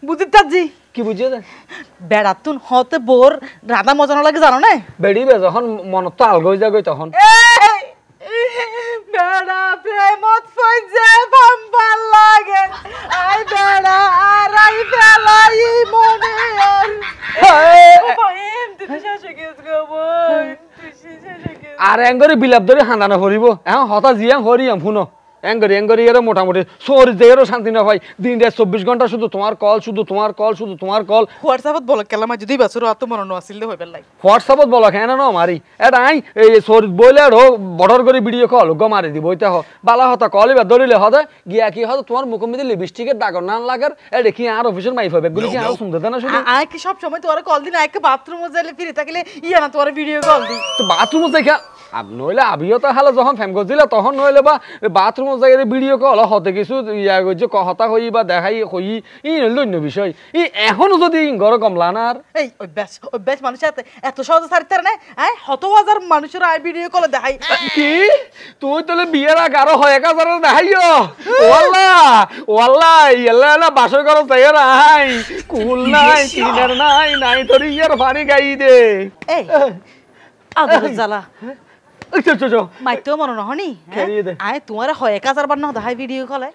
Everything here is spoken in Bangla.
বুঝিতাজি কি বুঝিয়ে দেন বেড়াতুন হতে বোর রাধা মজানো লাগে জানো না বেড়িবে যখন মনত তো আলগই যাগই তখন বেড়া প্রেমত ফইজে বাম্পার লাগে আই বেড়া আর আই ফেলাই মনে আর এঙ্গরি বিলাপ ধরে হান্দানো করিব এখন হতা জিয়াং হরিয়াম শুনো এঙ্গরি এর মোটামুটি শরীর দেহেরও শান্তি না ভাই দিন রাত 24 ঘন্টা শুধু তোমার কল শুধু তোমার কল হোয়াটসঅ্যাপত বল কেলামা যদি বাসুর আত মন ন আছিল হইবে লাই হোয়াটসঅ্যাপত বল কেন না মারি এটা আই এই শরীর বইলে আর বড়র করে ভিডিও কল গো মারি দিব ওইটা হ বালা হতা কল এবার ধরিলে হদে গিয়া কি হদ তোমার মুখ মধ্যে লিপস্টিকের দাগ না লাগার এটা কি আর অফিসের মাইফ হবে গুলি কি আর শুনতে দেনা শুধু আই কি সব সময় তোরে কল দিন আইকে বাথরুমে যাইলে ফিরে থাকলে ইয়া না তোরে ভিডিও কল দি তো বাথরুমে যাইকা নইলে আবিও তো হালে যখন ফ্যাম করছিল তখন নইলে বা বাথরুমে যাই ভিডিও কল হতে কিছু ইয়া যে হতা হই বা দেখাই হই ই অন্য বিষয় ই এখনো যদি ঘর কমলা না আর এই অভ্যাস মানুষ এত সহজে ছাড়তে না আই শত হাজার মানুষের আই ভিডিও কল দেখাই কি তুই তাহলে বিয়ের আগে আরো 1000 দেখাইও ওয়াল্লা ইয়াল্লা বাসর করো তাই নাই কুল নাই কিনার নাই তোর ইয়ার পানি গাই দে এই আদর জ্বালা চো মাইতো মনে নহনি আয় তোমার 1000 বার না দেখাই ভিডিও কলে